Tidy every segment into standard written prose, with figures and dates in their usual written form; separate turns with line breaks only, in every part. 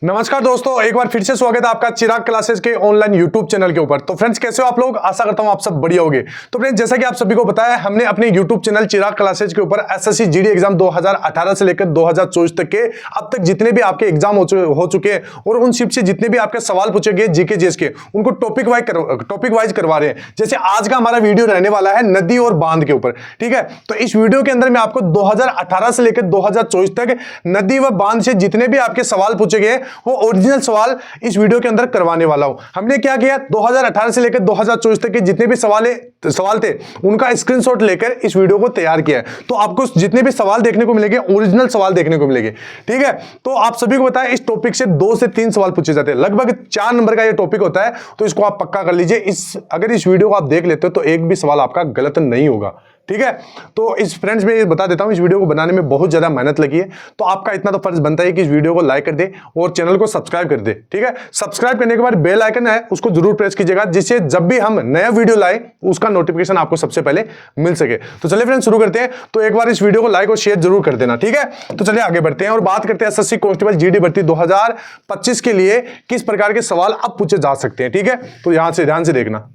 नमस्कार दोस्तों, एक बार फिर से स्वागत है आपका चिराग क्लासेस के ऑनलाइन यूट्यूब चैनल के ऊपर। तो फ्रेंड्स, कैसे हो आप लोग? आशा करता हूं आप सब बढ़िया होंगे। तो फ्रेंड्स, जैसा कि आप सभी को पता है, हमने अपने यूट्यूब चैनल चिराग क्लासेस के ऊपर एसएससी जीडी एग्जाम 2018 से लेकर 2024 तक के अब तक जितने भी आपके एग्जाम हो चुके हैं और उन शिफ्ट से जितने भी आपके सवाल पूछे गए जीके जीएस के, उनको टॉपिक वाइज करवा रहे हैं। जैसे आज का हमारा वीडियो रहने वाला है नदी और बांध के ऊपर, ठीक है। तो इस वीडियो के अंदर मैं आपको 2018 से लेकर 2024 तक नदी व बांध से जितने भी आपके सवाल पूछे गए वो ओरिजिनल सवाल इस वीडियो के अंदर करवाने वाला हूं। हमने क्या किया, 2018 से लेकर 2024 तक के जितने भी सवाल थे उनका स्क्रीनशॉट लेकर इस वीडियो को तैयार किया है। तो आपको जितने भी सवाल देखने को मिलेंगे ओरिजिनल सवाल देखने को मिलेंगे, ठीक है। तो आप सभी को पता है इस टॉपिक से 2 से 3 सवाल पूछे जाते हैं, लगभग 4 नंबर का ये टॉपिक होता है। तो इसको आप पक्का कर लीजिए, अगर इस वीडियो को आप देख लेते हो तो एक भी सवाल आपका गलत नहीं होगा, ठीक है। तो इस फ्रेंड्स में बता देता हूं, इस वीडियो को बनाने में बहुत ज्यादा मेहनत लगी है। तो आपका इतना तो फर्ज बनता है कि इस वीडियो को लाइक कर दे और चैनल को सब्सक्राइब कर दे, ठीक है। सब्सक्राइब करने के बाद बेल आइकन है उसको जरूर प्रेस कीजिएगा, जिससे जब भी हम नया वीडियो लाए उसका नोटिफिकेशन आपको सबसे पहले मिल सके। तो चलिए फ्रेंड्स, शुरू करते हैं। तो एक बार इस वीडियो को लाइक और शेयर जरूर कर देना, ठीक है। तो चलिए आगे बढ़ते हैं और बात करते हैं एसएससी कांस्टेबल जीडी भर्ती 2025 के लिए किस प्रकार के सवाल अब पूछे जा सकते हैं, ठीक है। तो यहां से ध्यान से देखना।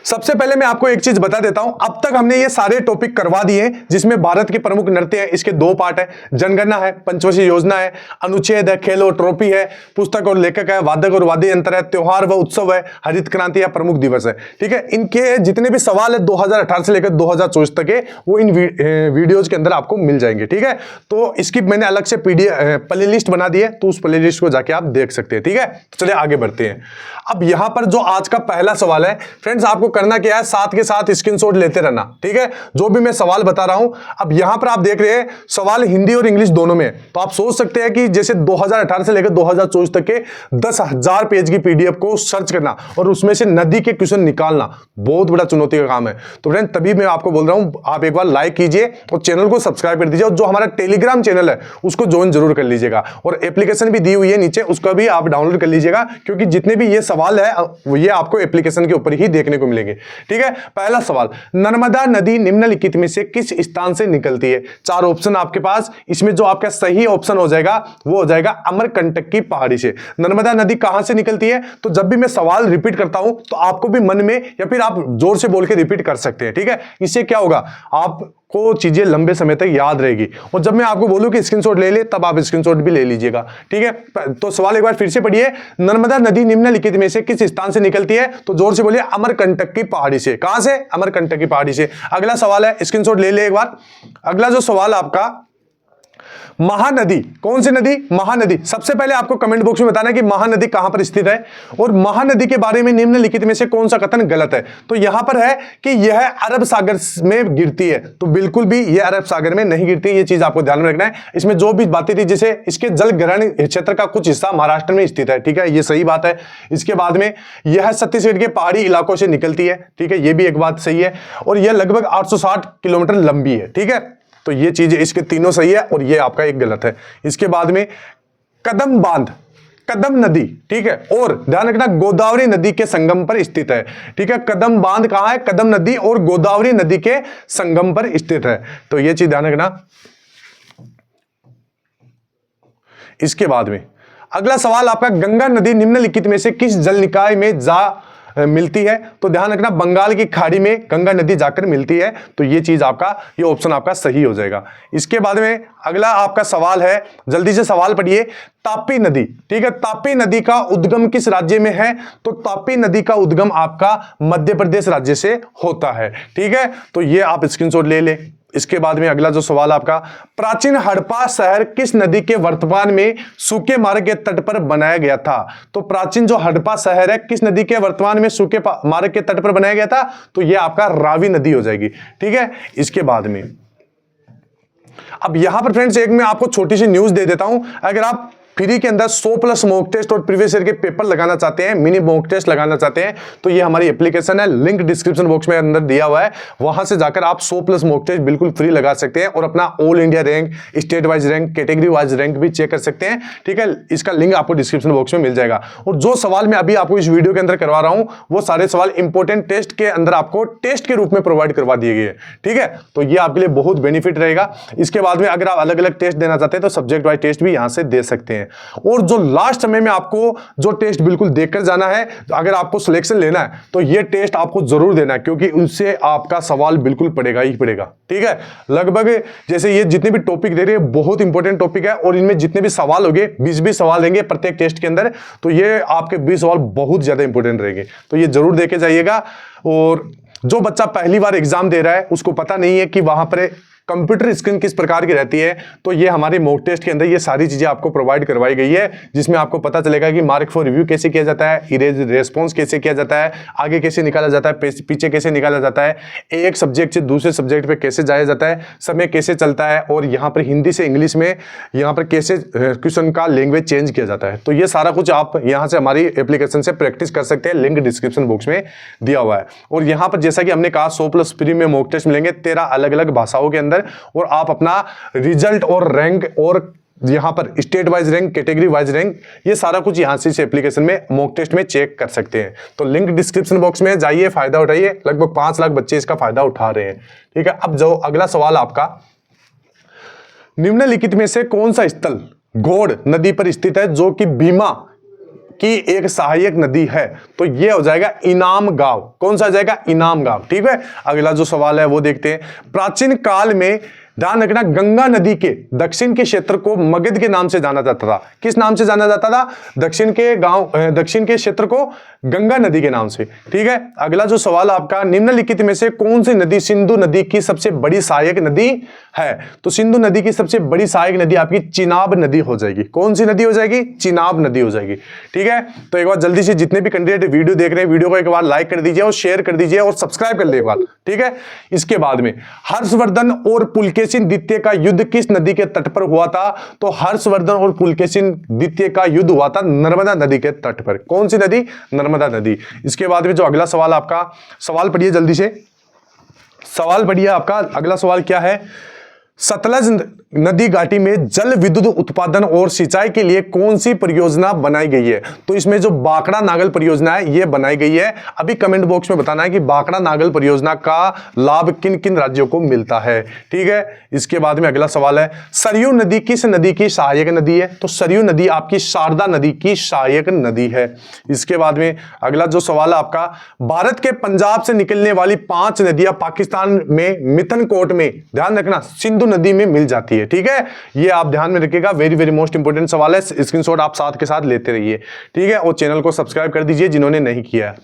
सबसे पहले मैं आपको एक चीज बता देता हूं, अब तक हमने ये सारे टॉपिक करवा दिए जिसमें भारत के प्रमुख नृत्य है, इसके 2 पार्ट है, जनगणना है, पंचवर्षीय योजना है, अनुच्छेद है, खेल और ट्रॉफी है, पुस्तक और लेखक है, वादक और वाद्य यंत्र है, त्योहार व उत्सव है, हरित क्रांति या प्रमुख दिवस है, ठीक है। इनके जितने भी सवाल है 2018 से लेकर 2024 तक के वो इन वीडियोज के अंदर आपको मिल जाएंगे, ठीक है। तो इसकी मैंने अलग से प्ले लिस्ट बना दी है, तो उस प्ले लिस्ट को जाके आप देख सकते हैं, ठीक है। तो चलिए आगे बढ़ते हैं। अब यहां पर जो आज का पहला सवाल है फ्रेंड्स, आपको करना क्या है, साथ के साथ स्क्रीनशॉट लेते रहना, ठीक है, जो भी मैं सवाल बता रहा हूं। अब यहां पर आप देख रहे हैं सवाल हिंदी और इंग्लिश दोनों में। तो आप सोच सकते हैं कि जैसे 2018 से लेकर 2024 तक के 10,000 पेज की पीडीएफ को सर्च करना और उसमें से नदी के क्वेश्चन निकालना बहुत बड़ा चुनौती का काम है। तो फ्रेंड, तभी मैं आपको बोल रहा हूं, आप एक बार लाइक कीजिए और चैनल को सब्सक्राइब कर दीजिए, और जो हमारा टेलीग्राम चैनल है उसको ज्वाइन जरूर कर लीजिएगा, और एप्लीकेशन भी दी हुई है नीचे, उसका भी आप डाउनलोड कर लीजिएगा, क्योंकि जितने भी ये सवाल है ये आपको एप्लीकेशन के ऊपर ही देखने को मिलेंगे, ठीक है। पहला सवाल, नर्मदा नदी निम्नलिखित में से किस स्थान से निकलती है? 4 ऑप्शन आपके पास, इसमें जो आपका सही ऑप्शन हो जाएगा वो हो जाएगा अमरकंटक की पहाड़ी से। नर्मदा नदी कहां से निकलती है? तो जब भी मैं सवाल रिपीट करता हूं तो आपको भी मन में या फिर आप जोर से बोल के रिपीट कर सकते हैं, ठीक है। इससे क्या होगा, आपको चीजें लंबे समय तक याद रहेगी, और जब मैं आपको बोलूं कि स्क्रीनशॉट ले ले तब आप स्क्रीनशॉट भी ले लीजिएगा, ठीक है। तो सवाल एक बार फिर से पढ़िए, नर्मदा नदी निम्नलिखित में से किस स्थान से निकलती है? तो जोर से बोलिए अमरकंटक की पहाड़ी से। कहां से? अमरकंटक की पहाड़ी से। अगला सवाल है, स्क्रीनशॉट ले ले एक बार। अगला जो सवाल आपका, महानदी, कौन सी नदी? महानदी। सबसे पहले आपको कमेंट बॉक्स में बताना है कि महानदी कहां पर स्थित है, और महानदी के बारे में निम्नलिखित में से कौन सा कथन गलत है? तो यहां पर है कि यह अरब सागर में गिरती है, तो बिल्कुल भी यह अरब सागर में नहीं गिरती, ये चीज आपको ध्यान में रखना है। इसमें जो भी बातें थी, जैसे इसके जल ग्रहण क्षेत्र का कुछ हिस्सा महाराष्ट्र में स्थित है, ठीक है, ये सही बात है। इसके बाद में यह छत्तीसगढ़ के पहाड़ी इलाकों से निकलती है, ठीक है, ये भी एक बात सही है, और यह लगभग 860 किलोमीटर लंबी है, ठीक है। तो ये चीजें इसके तीनों सही है और ये आपका एक गलत है। इसके बाद में कदम बांध, कदम नदी, ठीक है, और ध्यान रखना गोदावरी नदी के संगम पर स्थित है, ठीक है। कदम बांध कहां है? कदम नदी और गोदावरी नदी के संगम पर स्थित है, तो ये चीज ध्यान रखना। इसके बाद में अगला सवाल आपका, गंगा नदी निम्नलिखित में से किस जल निकाय में जा मिलती है? तो ध्यान रखना बंगाल की खाड़ी में गंगा नदी जाकर मिलती है, तो ये चीज आपका, ये ऑप्शन आपका सही हो जाएगा। इसके बाद में अगला आपका सवाल है, जल्दी से सवाल पढ़िए, तापी नदी, ठीक है, तापी नदी का उद्गम किस राज्य में है? तो तापी नदी का उद्गम आपका मध्य प्रदेश राज्य से होता है, ठीक है। तो ये आप स्क्रीनशॉट ले ले। इसके बाद में अगला जो सवाल आपका, प्राचीन हड़प्पा शहर किस नदी के वर्तमान में सूखे मार्ग के तट पर बनाया गया था? तो प्राचीन जो हड़प्पा शहर है किस नदी के वर्तमान में सूखे मार्ग के तट पर बनाया गया था? तो यह आपका रावी नदी हो जाएगी, ठीक है। इसके बाद में अब यहां पर फ्रेंड्स एक मैं आपको छोटी सी न्यूज दे देता हूं, अगर आप फ्री के अंदर 100+ मॉक टेस्ट और प्रीवियस ईयर के पेपर लगाना चाहते हैं, मिनी मॉक टेस्ट लगाना चाहते हैं, तो ये हमारी एप्लीकेशन है, लिंक डिस्क्रिप्शन बॉक्स में अंदर दिया हुआ है, वहां से जाकर आप 100+ मॉक टेस्ट बिल्कुल फ्री लगा सकते हैं और अपना all India rank, state wise rank, category wise rank भी चेक कर सकते हैं, ठीक है। इसका लिंक आपको डिस्क्रिप्शन बॉक्स में मिल जाएगा। और जो सवाल मैं अभी आपको इस वीडियो के अंदर करवा रहा हूं वो सारे सवाल इंपॉर्टेंट टेस्ट के अंदर आपको टेस्ट के रूप में प्रोवाइड करवा दिए गए, ठीक है। तो ये आपके लिए बहुत बेनिफिट रहेगा। इसके बाद में अगर आप अलग अलग टेस्ट देना चाहते हैं तो सब्जेक्ट वाइज टेस्ट भी यहां से दे सकते हैं, हैं। और जो लास्ट समय में आपको जो टेस्ट बिल्कुल देखकर जाना है, अगर आपको सिलेक्शन लेना है तो ये टेस्ट आपको जरूर देना है, क्योंकि उनसे आपका सवाल बिल्कुल पड़ेगा ही पड़ेगा। ठीक है, लगभग जैसे ये जितने भी टॉपिक दे रहे हैं बहुत इंपॉर्टेंट टॉपिक है, और इनमें जितने भी सवाल होंगे 20-20 सवाल देंगे प्रत्येक टेस्ट के अंदर, तो ये आपके 20 सवाल बहुत ज्यादा इंपॉर्टेंट रहेंगे, तो ये जरूर देके जाइएगा। और जो बच्चा पहली बार एग्जाम दे रहा है उसको पता नहीं है कि वहां पर कंप्यूटर स्क्रीन किस प्रकार की रहती है, तो ये हमारे मॉक टेस्ट के अंदर ये सारी चीजें आपको प्रोवाइड करवाई गई है, जिसमें आपको पता चलेगा कि मार्क फॉर रिव्यू कैसे किया जाता है, इरेज रेस्पॉन्स कैसे किया जाता है, आगे कैसे निकाला जाता है, पीछे कैसे निकाला जाता है, एक सब्जेक्ट से दूसरे सब्जेक्ट पे कैसे जाया जाता है, समय कैसे चलता है, और यहाँ पर हिंदी से इंग्लिश में यहाँ पर कैसे क्वेश्चन का लैंग्वेज चेंज किया जाता है। तो ये सारा कुछ आप यहाँ से हमारी एप्लीकेशन से प्रैक्टिस कर सकते हैं, लिंक डिस्क्रिप्शन बॉक्स में दिया हुआ है। और यहाँ पर जैसा कि हमने कहा 100+ फ्री में मॉक टेस्ट मिलेंगे 13 अलग अलग भाषाओं के अंदर, और आप अपना रिजल्ट और रैंक और यहां पर state wise rank, category wise rank, ये सारा कुछ यहां से इस एप्लीकेशन में मॉक टेस्ट में चेक कर सकते हैं। तो लिंक डिस्क्रिप्शन बॉक्स में जाइए, फायदा उठाइए, लगभग 5 लाख बच्चे इसका फायदा उठा रहे हैं। ठीक है, अब जो अगला सवाल आपका, निम्नलिखित में से कौन सा स्थल घोड़ नदी पर स्थित है जो कि भीमा की एक सहायक नदी है? तो ये हो जाएगा इनाम गांव। कौन सा आ जाएगा? इनाम गांव। ठीक है, अगला जो सवाल है वो देखते हैं। प्राचीन काल में, ध्यान रखना, गंगा नदी के दक्षिण के क्षेत्र को मगध के नाम से जाना जाता था। किस नाम से जाना जाता था? दक्षिण के क्षेत्र को गंगा नदी के नाम से। ठीक है, अगला जो सवाल आपका, निम्नलिखित में से कौन सी नदी सिंधु नदी की सबसे बड़ी सहायक नदी है? तो सिंधु नदी की सबसे बड़ी सहायक नदी आपकी चिनाब नदी हो जाएगी। कौन सी नदी हो जाएगी? चिनाब नदी हो जाएगी। ठीक है, तो एक बार जल्दी से जितने भी कैंडिडेट वीडियो देख रहे हैं, वीडियो को एक बार लाइक कर दीजिए और शेयर कर दीजिए और सब्सक्राइब कर लीजिए एक बार। ठीक है, इसके बाद में हर्षवर्धन और पुलकेशिन द्वितीय का युद्ध किस नदी के तट पर हुआ था? तो हर्षवर्धन और पुलकेशिन द्वितीय का युद्ध हुआ था नर्मदा नदी के तट पर। कौन सी नदी? नर्मदा नदी। इसके बाद में जो अगला सवाल आपका, सवाल पढ़िए जल्दी से, सवाल पढ़िए आपका। अगला सवाल क्या है? सतलज नदी घाटी में जल विद्युत उत्पादन और सिंचाई के लिए कौन सी परियोजना बनाई गई है? तो इसमें जो बाकड़ा नागल परियोजना है ये बनाई गई है। अभी कमेंट बॉक्स में बताना है कि बाकड़ा नागल परियोजना का लाभ किन किन राज्यों को मिलता है। ठीक है, इसके बाद में अगला सवाल है, सरयू नदी किस नदी की सहायक नदी है? तो सरयू नदी आपकी शारदा नदी की सहायक नदी है। इसके बाद में अगला जो सवाल है आपका, भारत के पंजाब से निकलने वाली 5 नदियां पाकिस्तान में मिथनकोट में, ध्यान रखना, सिंधु नदी में मिल जाती है। ठीक है, ये आप ध्यान में रखिएगा, वेरी वेरी मोस्ट इंपोर्टेंट सवाल है, स्क्रीनशॉट आप साथ के साथ लेते रहिए। ठीक है, और चैनल को सब्सक्राइब कर दीजिए जिन्होंने नहीं किया है।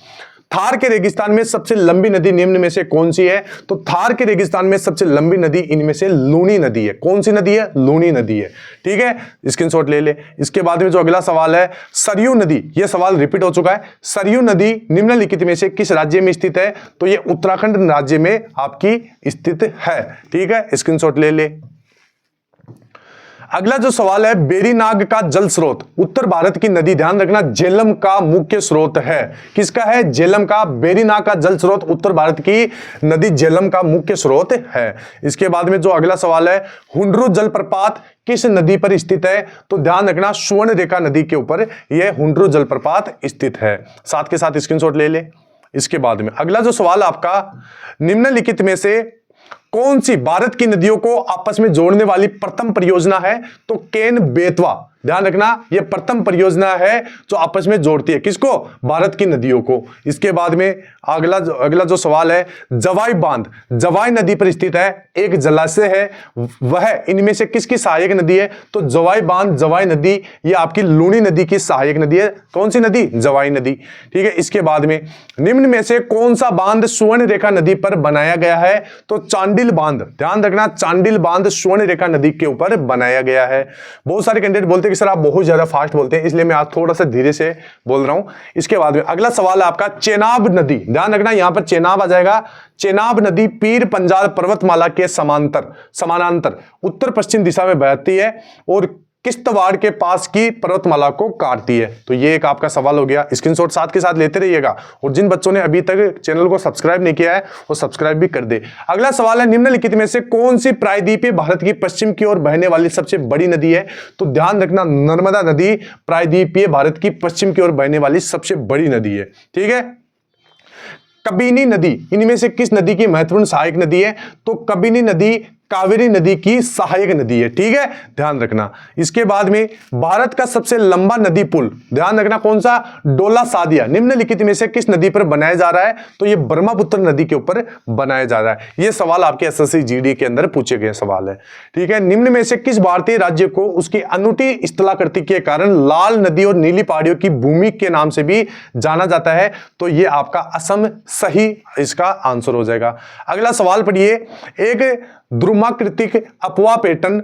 थार के रेगिस्तान में सबसे लंबी नदी निम्न में से कौन सी है? तो थार के रेगिस्तान में सबसे लंबी नदी इनमें से लूनी नदी है। कौन सी नदी है? लूनी नदी है। ठीक है, स्क्रीनशॉट ले ले। इसके बाद में जो अगला सवाल है, सरयू नदी, यह सवाल रिपीट हो चुका है। सरयू नदी निम्नलिखित में से किस राज्य में स्थित है? तो यह उत्तराखंड राज्य में आपकी स्थित है। ठीक है, स्क्रीनशॉट ले ले। अगला जो सवाल है, बेरीनाग का जल स्रोत उत्तर भारत की नदी, ध्यान रखना, झेलम का मुख्य स्रोत है। किसका है? झेलम का। बेरीनाग का जल स्रोत उत्तर भारत की नदी झेलम का मुख्य स्रोत है। इसके बाद में जो अगला सवाल है, हुंडरू जलप्रपात किस नदी पर स्थित है? तो ध्यान रखना, सुवर्णरेखा नदी के ऊपर यह हुंडरू जलप्रपात स्थित है। साथ के साथ स्क्रीनशॉट ले ले। इसके बाद में अगला जो सवाल आपका, निम्नलिखित में से कौन सी भारत की नदियों को आपस में जोड़ने वाली प्रथम परियोजना है? तो केन बेतवा, ध्यान रखना, यह प्रथम परियोजना है जो आपस में जोड़ती है किसको? भारत की नदियों को। इसके बाद में अगला जो सवाल है, जवाई बांध जवाई नदी पर स्थित है, एक जलाशय है, वह इनमें से किसकी सहायक नदी है? तो जवाई बांध, जवाई नदी, यह आपकी लूनी नदी की सहायक नदी है। कौन सी नदी? जवाई नदी। ठीक है, इसके बाद में निम्न में से कौन सा बांध सुवर्ण रेखा नदी पर बनाया गया है? तो चांडिल बांध, ध्यान रखना, चांडिल बांध सुवर्ण रेखा नदी के ऊपर बनाया गया है। बहुत सारे कैंडिडेट बोलते सर आप बहुत ज्यादा फास्ट बोलते हैं, इसलिए मैं आज थोड़ा सा धीरे से बोल रहा हूं। इसके बाद में अगला सवाल है आपका, चेनाब नदी, ध्यान रखना यहां पर चेनाब आ जाएगा। चेनाब नदी पीर पंजाल पर्वतमाला के समानांतर उत्तर पश्चिम दिशा में बहती है और किश्तवाड़ के पास की पर्वतमाला को काटती है। तो ये एक आपका सवाल हो गया, स्क्रीनशॉट साथ के साथ लेते रहिएगा। और जिन बच्चों ने अभी तक चैनल को सब्सक्राइब नहीं किया है वो सब्सक्राइब भी कर दे। अगला सवाल है, निम्नलिखित में से कौन सी प्रायद्वीपीय भारत की पश्चिम की ओर बहने वाली सबसे बड़ी नदी है? तो ध्यान रखना, नर्मदा नदी प्रायद्वीपीय भारत की पश्चिम की ओर बहने वाली सबसे बड़ी नदी है। ठीक है, कबिनी नदी इनमें से किस नदी की महत्वपूर्ण सहायक नदी है? तो कबिनी नदी कावेरी नदी की सहायक नदी है, ठीक है, ध्यान रखना। इसके बाद में भारत का सबसे लंबा नदी पुल, ध्यान रखना कौन सा, डोला सादिया, निम्नलिखित में से किस नदी पर बनाया जा रहा है, तो ये ब्रह्मपुत्र नदी के ऊपर बनाया जा रहा है। ये सवाल आपके एसएससी जीडी के अंदर पूछे गए सवाल है, ठीक है। निम्न में से किस भारतीय राज्य को उसकी अनूठी स्थलाकृति के कारण लाल नदी और नीली पहाड़ियों की भूमि के नाम से भी जाना जाता है, तो ये आपका असम सही इसका आंसर हो जाएगा। अगला सवाल पढ़िए, एक ध्रुमाकृतिक अपवाह पैटर्न,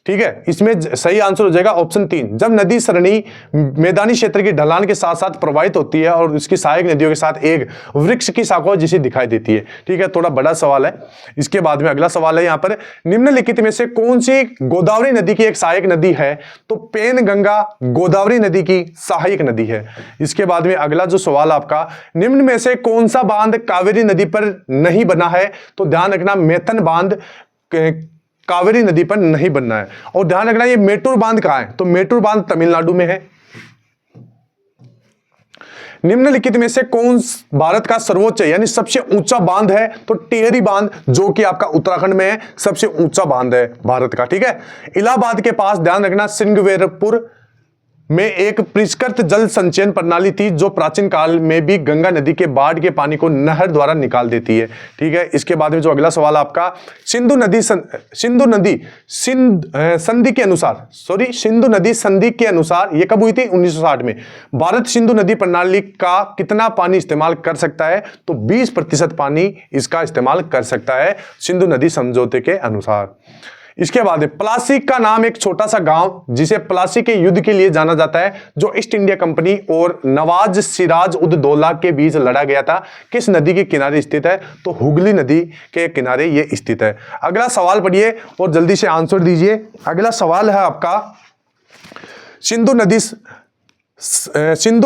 ठीक है, इसमें सही आंसर हो जाएगा ऑप्शन 3। जब नदी सरणी मैदानी क्षेत्र की ढलान के साथ साथ प्रवाहित होती है और इसकी सहायक नदियों के साथ एक वृक्ष की शाखा जिसे दिखाई देती है, ठीक है, थोड़ा बड़ा सवाल है। इसके बाद में अगला सवाल है यहां पर, निम्नलिखित में से कौन सी गोदावरी नदी की एक सहायक नदी है, तो पेन गंगा गोदावरी नदी की सहायक नदी है। इसके बाद में अगला जो सवाल आपका, निम्न में से कौन सा बांध कावेरी नदी पर नहीं बना है, तो ध्यान रखना मेथन बांध कावेरी नदी पर नहीं बनना है। और ध्यान रखना ये मेटूर बांध कहां है, तो मेटूर बांध तमिलनाडु में है। निम्नलिखित में से कौन भारत का सर्वोच्च यानी सबसे ऊंचा बांध है, तो टिहरी बांध जो कि आपका उत्तराखंड में है, सबसे ऊंचा बांध है भारत का, ठीक है। इलाहाबाद के पास ध्यान रखना सिंगवेरपुर में एक परिष्कृत जल संचयन प्रणाली थी जो प्राचीन काल में भी गंगा नदी के बाढ़ के पानी को नहर द्वारा निकाल देती है, ठीक है। इसके बाद में जो अगला सवाल आपका, सिंधु नदी संधि के अनुसार ये कब हुई थी, 1960 में। भारत सिंधु नदी प्रणाली का कितना पानी इस्तेमाल कर सकता है, तो 20% पानी इसका इस्तेमाल कर सकता है सिंधु नदी समझौते के अनुसार। इसके बाद प्लासी का नाम एक छोटा सा गांव जिसे प्लासी के युद्ध के लिए जाना जाता है, जो ईस्ट इंडिया कंपनी और नवाज सिराज उद दौला के बीच लड़ा गया था, किस नदी के किनारे स्थित है, तो हुगली नदी के किनारे ये स्थित है। अगला सवाल पढ़िए और जल्दी से आंसर दीजिए। अगला सवाल है आपका, सिंधु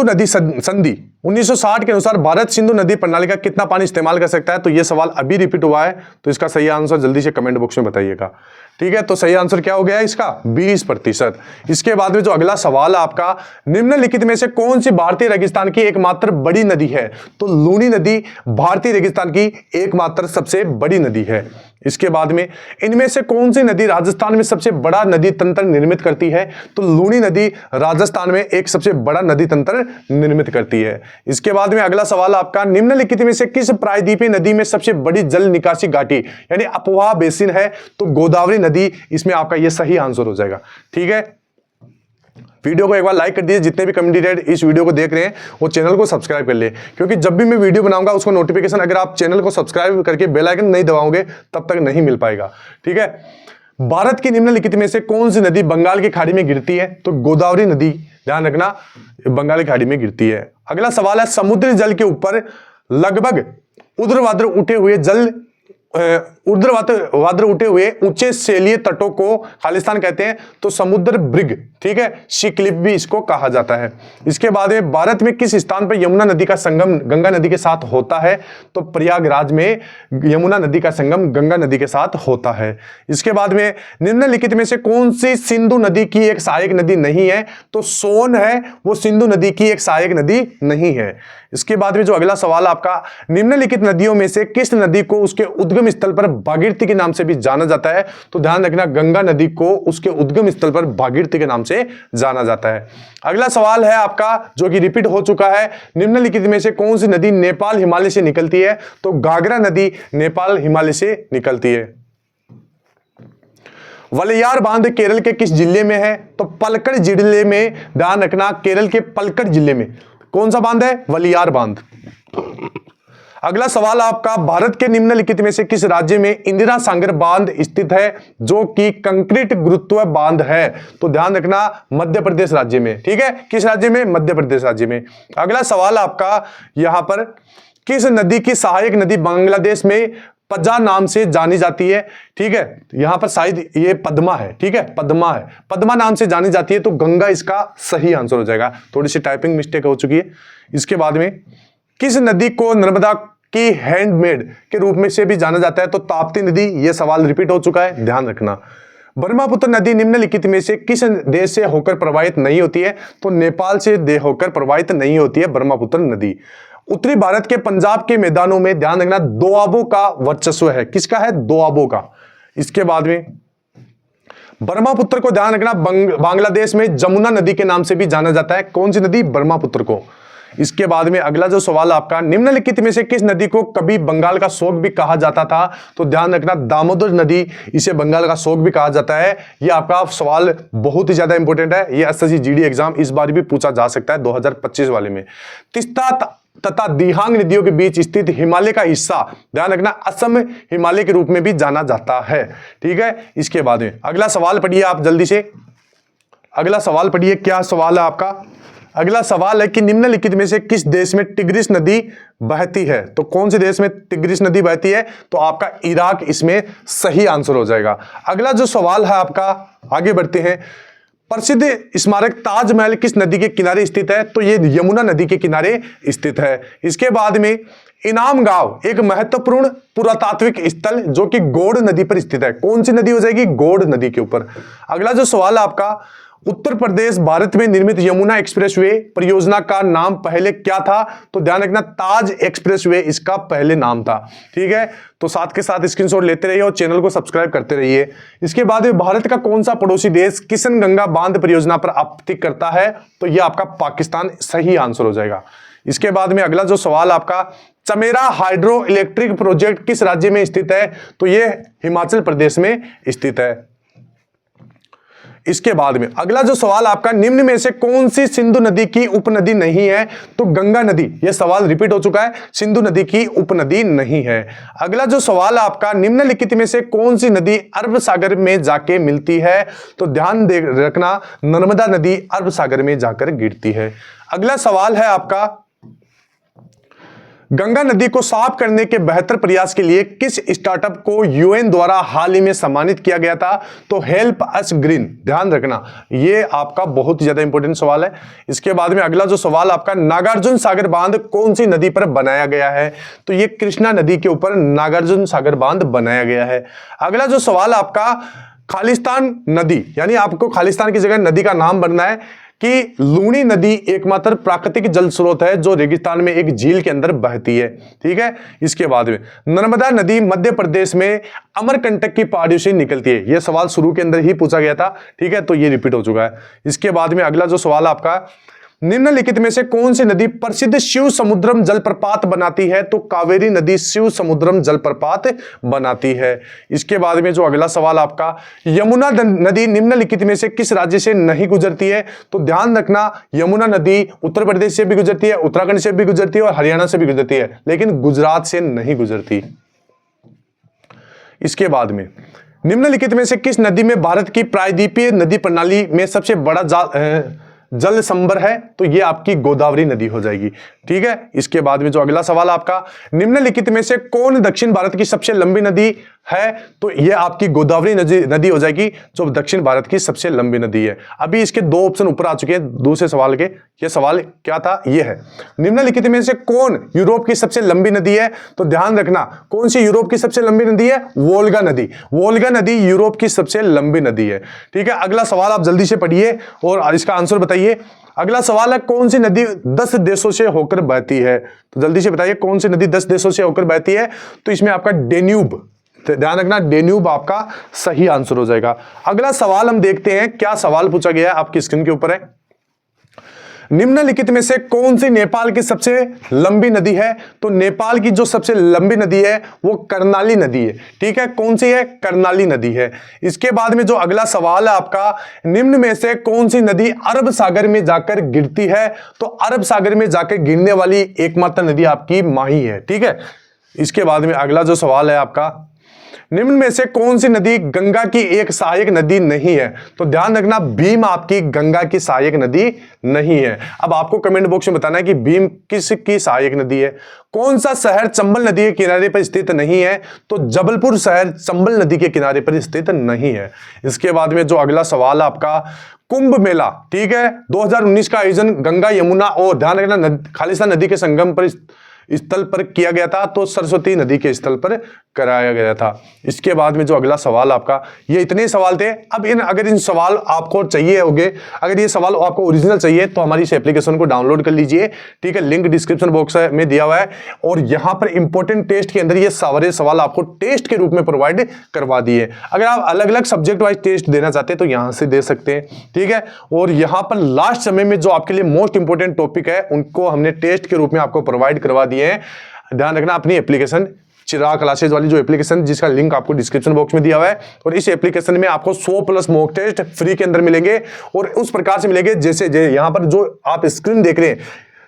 नदी संधि 1960 के अनुसार भारत सिंधु नदी प्रणाली का कितना पानी इस्तेमाल कर सकता है, तो यह सवाल अभी रिपीट हुआ है, तो इसका सही आंसर जल्दी से कमेंट बॉक्स में बताइएगा, ठीक है। तो सही आंसर क्या हो गया इसका, 20%। इसके बाद में जो अगला सवाल है आपका, निम्नलिखित में से कौन सी भारतीय रेगिस्तान की एकमात्र बड़ी नदी है, तो लूनी नदी भारतीय रेगिस्तान की एकमात्र सबसे बड़ी नदी है। इसके बाद में इनमें से कौन सी नदी राजस्थान में सबसे बड़ा नदी तंत्र निर्मित करती है, तो लूनी नदी राजस्थान में एक सबसे बड़ा नदी तंत्र निर्मित करती है। इसके बाद में अगला सवाल आपका, निम्नलिखित में से किस प्रायद्वीपीय नदी में सबसे बड़ी जल निकासी घाटी यानी अपवाह बेसिन है, तो गोदावरी नदी इसमें आपका यह सही आंसर हो जाएगा, ठीक है। वीडियो को एक बार लाइक कर दीजिए, जितने भी कैंडिडेट इस वीडियो को देख रहे हैं वो चैनल को सब्सक्राइब कर ले, क्योंकि जब भी मैं वीडियो बनाऊंगा उसको नोटिफिकेशन अगर आप चैनल को सब्सक्राइब करके बेल आइकन नहीं दबाओगे तब तक नहीं मिल पाएगा, ठीक है। भारत की निम्नलिखित में से कौन सी नदी बंगाल की खाड़ी में गिरती है, तो गोदावरी नदी, ध्यान रखना, बंगाल की खाड़ी में गिरती है। अगला सवाल है, समुद्री जल के ऊपर लगभग ऊर्ध्वाधर उठे हुए ऊंचे शैलीय तटों को खालिस्तान कहते हैं, तो समुद्र ब्रिग, ठीक है, सी क्लिफ भी इसको कहा जाता है। इसके बाद में भारत में किस स्थान पर यमुना नदी का संगम गंगा नदी के साथ होता है, तो प्रयागराज में यमुना नदी का संगम गंगा नदी के साथ होता है। इसके बाद में निम्नलिखित में से कौन सी सिंधु नदी की एक सहायक नदी नहीं है, तो सोन है वो सिंधु नदी की एक सहायक नदी नहीं है। इसके बाद में जो अगला सवाल आपका, निम्नलिखित नदियों में से किस नदी को उसके उद्गम स्थल पर भागीरथी के नाम से भी जाना जाता है, तो ध्यान रखना गंगा नदी को उसके उद्गम स्थल पर भागीरथी के नाम से जाना जाता है। अगला सवाल है आपका जो कि रिपीट हो चुका है, निम्नलिखित में से कौन सी नदी नेपाल हिमालय से निकलती है, तो घाघरा नदी नेपाल हिमालय से निकलती है। वलियार बांध केरल के किस जिले में है, तो पलक्कड़ जिले में, ध्यान रखना केरल के पलक्कड़ जिले में कौन सा बांध है, वलियार बांध। अगला सवाल आपका, भारत के निम्नलिखित में से किस राज्य में इंदिरा सागर बांध स्थित है, जो कि कंक्रीट गुरुत्व बांध है, तो ध्यान रखना मध्य प्रदेश राज्य में, ठीक है, किस राज्य में, मध्य प्रदेश राज्य में। अगला सवाल आपका, यहां पर किस नदी की सहायक नदी बांग्लादेश में पजा नाम से जानी जाती है, ठीक है, यहां पर शायद ये पद्मा है, ठीक है, पद्मा है, पद्मा नाम से जानी जाती है, तो गंगा इसका सही आंसर हो जाएगा। थोड़ी सी टाइपिंग मिस्टेक हो चुकी है। इसके बाद में किस नदी को नर्मदा की हैंडमेड के रूप में से भी जाना जाता है, तो ताप्ती नदी, यह सवाल रिपीट हो चुका है, ध्यान रखना। ब्रह्मपुत्र नदी निम्नलिखित में से किस देश से होकर प्रवाहित नहीं होती है, तो नेपाल से होकर प्रवाहित नहीं होती है ब्रह्मपुत्र नदी। उत्तरी भारत के पंजाब के मैदानों में ध्यान रखना दोआबों का वर्चस्व है, किसका है, दोआबों का। इसके बाद में ब्रह्मपुत्र को ध्यान रखना, बांग्लादेश में जमुना नदी के नाम से भी जाना जाता है। कौन सी नदी? ब्रह्मपुत्र को। इसके बाद में अगला जो सवाल आपका, निम्नलिखित में से किस नदी को कभी बंगाल का शोक भी कहा जाता था? तो ध्यान रखना, दामोदर नदी, इसे बंगाल का शोक भी कहा जाता है। ये आपका सवाल बहुत ही ज्यादा इंपॉर्टेंट है, ये एसएससी जीडी एग्जाम इस बार भी पूछा जा सकता है 2025 वाले में। तीस्ता तथा दिहांग नदियों के बीच स्थित हिमालय का हिस्सा, ध्यान रखना, असम हिमालय के रूप में भी जाना जाता है। ठीक है, इसके बाद में अगला सवाल पढ़िए आप जल्दी से, अगला सवाल पढ़िए। क्या सवाल है आपका? अगला सवाल है कि निम्नलिखित में से किस देश में टिग्रिस नदी बहती है? तो कौन से देश में टिग्रिस नदी बहती है? तो आपका इराक इसमें सही आंसर हो जाएगा। अगला जो सवाल है आपका, आगे बढ़ते हैं। प्रसिद्ध स्मारक ताजमहल किस नदी के किनारे स्थित है? तो ये यमुना नदी के किनारे स्थित है। इसके बाद में इनाम गांव एक महत्वपूर्ण पुरातात्विक स्थल जो कि गौड़ नदी पर स्थित है। कौन सी नदी हो जाएगी? गौड़ नदी के ऊपर। अगला जो सवाल है आपका, उत्तर प्रदेश भारत में निर्मित यमुना एक्सप्रेसवे परियोजना का नाम पहले क्या था? तो ध्यान रखना, ताज एक्सप्रेसवे इसका पहले नाम था। ठीक है, तो साथ के साथ स्क्रीनशॉट लेते रहिए और चैनल को सब्सक्राइब करते रहिए। इसके बाद भारत का कौन सा पड़ोसी देश किशनगंगा बांध परियोजना पर आपत्ति करता है? तो यह आपका पाकिस्तान सही आंसर हो जाएगा। इसके बाद में अगला जो सवाल आपका, चमेरा हाइड्रो इलेक्ट्रिक प्रोजेक्ट किस राज्य में स्थित है? तो यह हिमाचल प्रदेश में स्थित है। इसके बाद में अगला जो सवाल आपका, निम्न में से कौन सी सिंधु नदी की उपनदी नहीं है? तो गंगा नदी। यह सवाल रिपीट हो चुका है, सिंधु नदी की उपनदी नहीं है। अगला जो सवाल आपका, निम्नलिखित में से कौन सी नदी अरब सागर में जाके मिलती है? तो ध्यान दे रखना, नर्मदा नदी अरब सागर में जाकर गिरती है। अगला सवाल है आपका, गंगा नदी को साफ करने के बेहतर प्रयास के लिए किस स्टार्टअप को यूएन द्वारा हाल ही में सम्मानित किया गया था? तो हेल्प अस ग्रीन। ध्यान रखना, ये आपका बहुत ही ज्यादा इंपॉर्टेंट सवाल है। इसके बाद में अगला जो सवाल आपका, नागार्जुन सागर बांध कौन सी नदी पर बनाया गया है? तो ये कृष्णा नदी के ऊपर नागार्जुन सागर बांध बनाया गया है। अगला जो सवाल आपका, खालिस्तान नदी, यानी आपको खालिस्तान की जगह नदी का नाम बनना है कि लूनी नदी एकमात्र प्राकृतिक जल स्रोत है जो रेगिस्तान में एक झील के अंदर बहती है। ठीक है, इसके बाद में नर्मदा नदी मध्य प्रदेश में अमरकंटक की पहाड़ियों से निकलती है। यह सवाल शुरू के अंदर ही पूछा गया था। ठीक है, तो ये रिपीट हो चुका है। इसके बाद में अगला जो सवाल आपका, निम्नलिखित में से कौन सी नदी प्रसिद्ध शिव समुद्रम जलप्रपात बनाती है? तो कावेरी नदी शिव समुद्रम जलप्रपात बनाती है। इसके बाद में जो अगला सवाल आपका, यमुना नदी निम्नलिखित में से किस राज्य से नहीं गुजरती है? तो ध्यान रखना, यमुना नदी उत्तर प्रदेश से भी गुजरती है, उत्तराखंड से भी गुजरती है और हरियाणा से भी गुजरती है, लेकिन गुजरात से नहीं गुजरती। इसके बाद में निम्नलिखित में से किस नदी में भारत की प्रायद्वीपीय नदी प्रणाली में सबसे बड़ा जल संभर है? तो ये आपकी गोदावरी नदी हो जाएगी। ठीक है, इसके बाद में जो अगला सवाल आपका, निम्नलिखित में से कौन दक्षिण भारत की सबसे लंबी नदी है? तो ये आपकी गोदावरी नदी हो जाएगी जो दक्षिण भारत की सबसे लंबी नदी है। अभी इसके दो ऑप्शन ऊपर आ चुके हैं दूसरे सवाल के। ये सवाल क्या था? ये है, निम्नलिखित में से कौन यूरोप की सबसे लंबी नदी है? तो ध्यान रखना, कौन सी यूरोप की सबसे लंबी नदी है? वोल्गा नदी। वोल्गा नदी यूरोप की सबसे लंबी नदी है। ठीक है, अगला सवाल आप जल्दी से पढ़िए और इसका आंसर बताइए। अगला सवाल है, कौन सी नदी 10 देशों से होकर बहती है? तो जल्दी से बताइए, कौन सी नदी 10 देशों से होकर बहती है? तो इसमें आपका डेन्यूब, ध्यान रखना, डेन्यूब आपका सही आंसर हो जाएगा। अगला सवाल हम देखते हैं, क्या सवाल पूछा गया है, आपकी स्क्रीन के ऊपर है। निम्नलिखित में से कौन सी नेपाल की सबसे लंबी नदी है? तो नेपाल की जो सबसे लंबी नदी है वो कर्णाली नदी है। ठीक है, कौन सी है? कर्णाली नदी है। इसके बाद में जो अगला सवाल है आपका, निम्न में से कौन सी नदी अरब सागर में जाकर गिरती है? तो अरब सागर में जाकर गिरने वाली एकमात्र नदी आपकी माही है। ठीक है, इसके बाद में अगला जो सवाल है आपका, निम्न में से कौन सी नदी गंगा की एक सहायक नदी नहीं है? तो ध्यान रखना, भीम आपकी गंगा की सहायक नदी नहीं है। अब आपको कमेंट बॉक्स में बताना है कि भीम किसकी सहायक नदी है। कौन सा शहर चंबल नदी के किनारे पर स्थित नहीं है? तो जबलपुर शहर चंबल नदी के किनारे पर स्थित नहीं है। इसके बाद में जो अगला सवाल आपका, कुंभ मेला, ठीक है, 2019 का आयोजन गंगा यमुना और ध्यान रखना खालिस्तान नदी के संगम पर स्थल पर किया गया था, तो सरस्वती नदी के स्थल पर कराया गया था। इसके बाद में जो अगला सवाल आपका, ये इतने सवाल थे। अब अगर इन सवाल आपको चाहिए होंगे, अगर ये सवाल आपको ओरिजिनल चाहिए तो हमारी इस एप्लीकेशन को डाउनलोड कर लीजिए, ठीक है। लिंक डिस्क्रिप्शन बॉक्स में दिया हुआ है और यहां पर इंपॉर्टेंट टेस्ट के अंदर ये सारे सवाल आपको टेस्ट के रूप में प्रोवाइड करवा दिए। अगर आप अलग अलग सब्जेक्ट वाइज टेस्ट देना चाहते हैं तो यहां से दे सकते हैं, ठीक है। और यहां पर लास्ट समय में जो आपके लिए मोस्ट इंपॉर्टेंट टॉपिक है उनको हमने टेस्ट के रूप में आपको प्रोवाइड करवा दिए हैं। ध्यान रखना, अपनी एप्लीकेशन चिराग क्लासेस वाली जो एप्लीकेशन, जिसका लिंक आपको डिस्क्रिप्शन बॉक्स में दिया हुआ है, और इस एप्लीकेशन में आपको 100+ मॉक टेस्ट फ्री के अंदर मिलेंगे और उस प्रकार से मिलेंगे जैसे यहां पर जो आप स्क्रीन देख रहे हैं,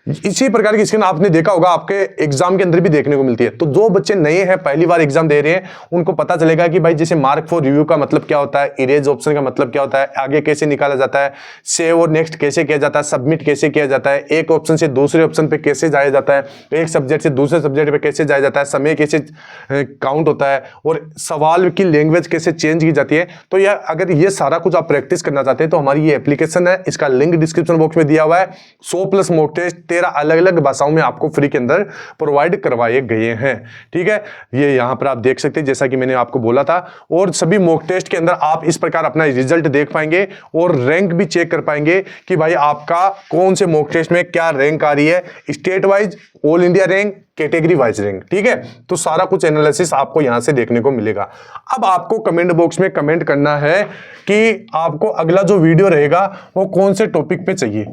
इसी प्रकार की स्क्रीन आपने देखा होगा आपके एग्जाम के अंदर भी देखने को मिलती है। तो जो बच्चे नए हैं, पहली बार एग्जाम दे रहे हैं, उनको पता चलेगा कि भाई जैसे मार्क फॉर रिव्यू का मतलब क्या होता है, इरेज ऑप्शन का मतलब क्या होता है, आगे कैसे निकाला जाता है, सेव और नेक्स्ट कैसे किया जाता है, सबमिट कैसे किया जाता है, एक ऑप्शन से दूसरे ऑप्शन पे कैसे जाया जाता है, एक सब्जेक्ट से दूसरे सब्जेक्ट पे कैसे जाया जाता है, समय कैसे काउंट होता है और सवाल की लैंग्वेज कैसे चेंज की जाती है। तो यह अगर ये सारा कुछ आप प्रैक्टिस करना चाहते हैं तो हमारी ये एप्लीकेशन है, इसका लिंक डिस्क्रिप्शन बॉक्स में दिया हुआ है। 100+ मॉक टेस्ट 13 अलग अलग भाषाओं में आपको फ्री के अंदर प्रोवाइड करवाए गए हैं, ठीक है। ये यहां पर आप देख सकते हैं जैसा कि मैंने आपको बोला था। और सभी मॉक टेस्ट के अंदर आप इस प्रकार अपना रिजल्ट देख पाएंगे और रैंक भी चेक कर पाएंगे कि भाई आपका कौन से मॉक टेस्ट में क्या रैंक आ रही है, state wise, all India rank, category wise rank, ठीक है। तो सारा कुछ एनालिसिस आपको यहां से देखने को मिलेगा। अब आपको कमेंट बॉक्स में कमेंट करना है कि आपको अगला जो वीडियो रहेगा वो कौन से टॉपिक पे चाहिए।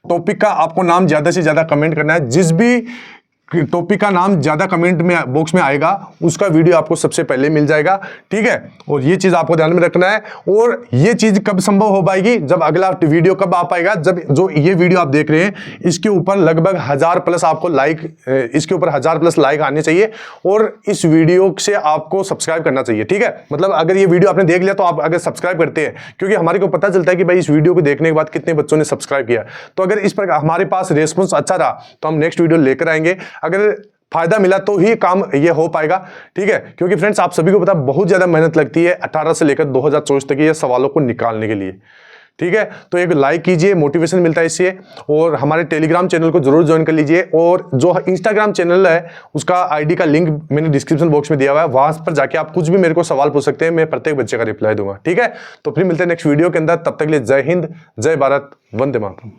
टॉपिक का आपको नाम ज्यादा से ज्यादा कमेंट करना है। जिस भी टॉपिक का नाम ज्यादा कमेंट में बॉक्स में आएगा उसका वीडियो आपको सबसे पहले मिल जाएगा, ठीक है। और ये चीज आपको ध्यान में रखना है। और ये चीज कब संभव हो पाएगी, जब अगला वीडियो कब आ पाएगा, जब जो ये वीडियो आप देख रहे हैं इसके ऊपर लगभग 1000+ आपको लाइक, इसके ऊपर 1000+ लाइक आने चाहिए और इस वीडियो से आपको सब्सक्राइब करना चाहिए, ठीक है। मतलब अगर ये वीडियो आपने देख लिया तो आप अगर सब्सक्राइब करते हैं, क्योंकि हमारे को पता चलता है कि भाई इस वीडियो को देखने के बाद कितने बच्चों ने सब्सक्राइब किया। तो अगर इस पर हमारे पास रेस्पॉन्स अच्छा रहा तो हम नेक्स्ट वीडियो लेकर आएंगे। अगर फायदा मिला तो ही काम ये हो पाएगा, ठीक है। क्योंकि फ्रेंड्स आप सभी को पता बहुत ज्यादा मेहनत लगती है 18 से लेकर 2024 तक ये सवालों को निकालने के लिए, ठीक है। तो एक लाइक कीजिए, मोटिवेशन मिलता है इससे। और हमारे टेलीग्राम चैनल को जरूर ज्वाइन कर लीजिए। और जो इंस्टाग्राम चैनल है उसका आईडी का लिंक मैंने डिस्क्रिप्शन बॉक्स में दिया हुआ है, वहां पर जाके आप कुछ भी मेरे को सवाल पूछ सकते हैं, मैं प्रत्येक बच्चे का रिप्लाई दूंगा, ठीक है। तो फिर मिलते हैं नेक्स्ट वीडियो के अंदर, तब तक के लिए जय हिंद, जय भारत, वंदे मातरम।